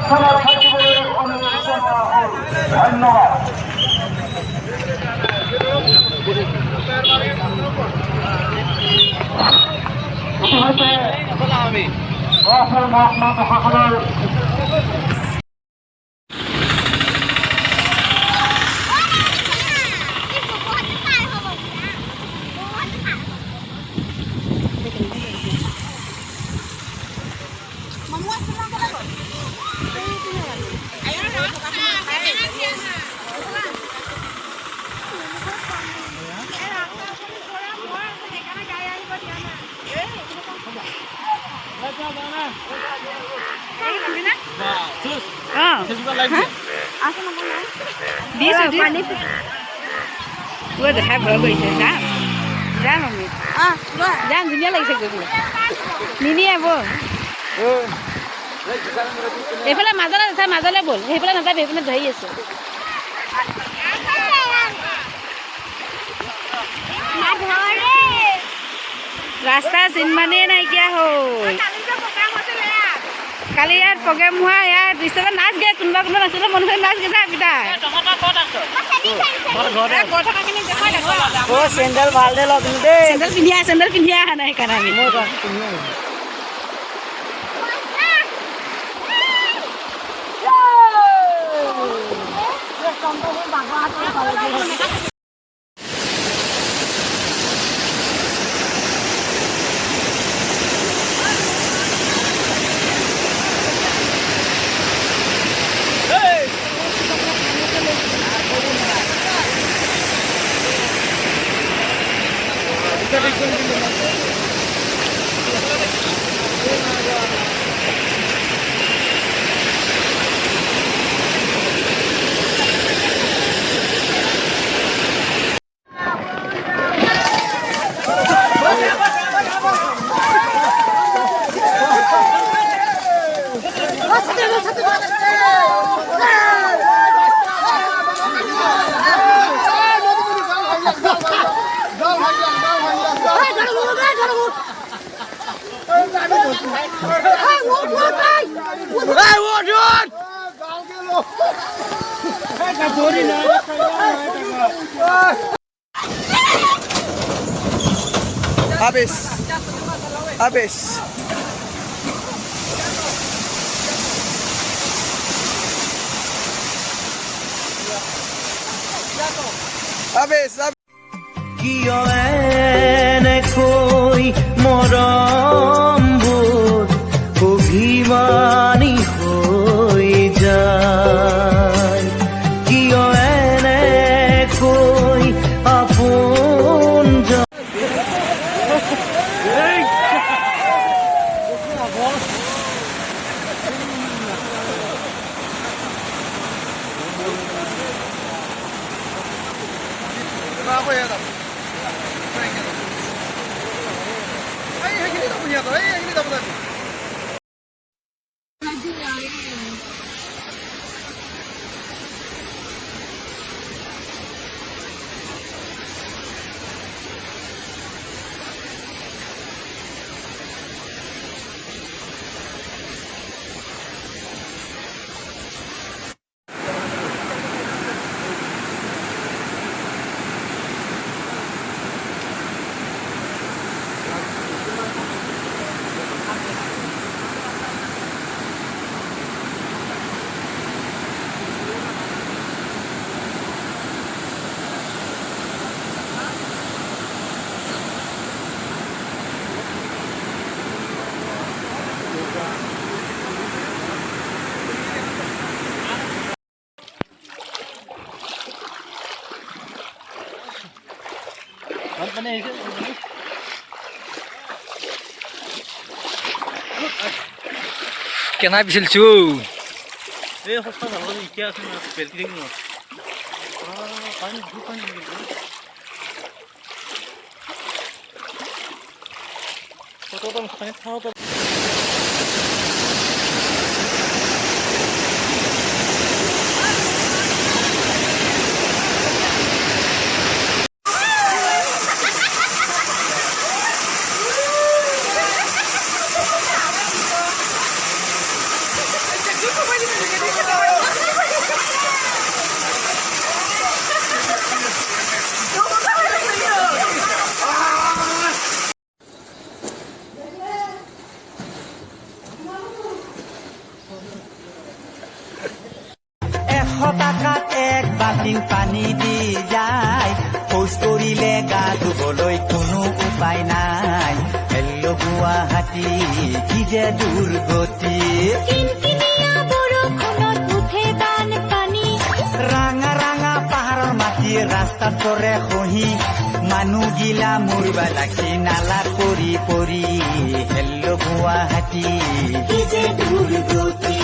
মাঝখানে থাকিবলৈ অনুৰোধ জনোৱা হ'ল। ধন্যবাদ। ইতিমধ্যে দৰাচল মহকুমা প্ৰশাসনৰ দেখাই ভয় কৰিছে যাম যাম আমি যাম ধুনীয়া লাগিছে গৈ পেলাই নিনিয়ে ব'ল এইফালে মাজলৈ নাযায় মাজলৈ ব'ল সেইফালে নাযাবি সেইফালে ধৰি আছে ৰাস্তা চিনমানেই নাইকিয়া হ'ল কালি ইয়াত প্ৰগ্ৰেম হোৱা ইয়াত দৃশ্যত নাচ গে কোনোবা কোনোবা নাচিলে মন কৰি নাচ গে যা পিতাই চেণ্ডেল ভাল দে লগ দেই চেণ্ডেল পিন্ধি অহা নাই সেইকাৰণে আমি Habis. Habis. Habis. কিয় এনেকৈ মৰমবোৰ অভিমানী হৈ যায় কিয় এনেকৈ আপোন কেনা বিচিলছো এই সস্তা ভাল ইতিয়া আছে না বেলকি দিম না পানি দু পানি কত তো পানি খাও তো যায় শৌচ কৰিলে গা ধুবলৈ কোনো উপায় নাই হেল্ল' গুৱাহাটী কি যে দুৰ্গতি কিনকিনিয়া বৰষুণত উঠে বানপানী ৰাঙা ৰাঙা পাহাৰৰ মাটি ৰাস্তাত পৰে খহি মানুহগিলা মৰিবা লাগি নালা পৰি পৰি হেল্ল' গুৱাহাটী কি যে দুৰ্গতি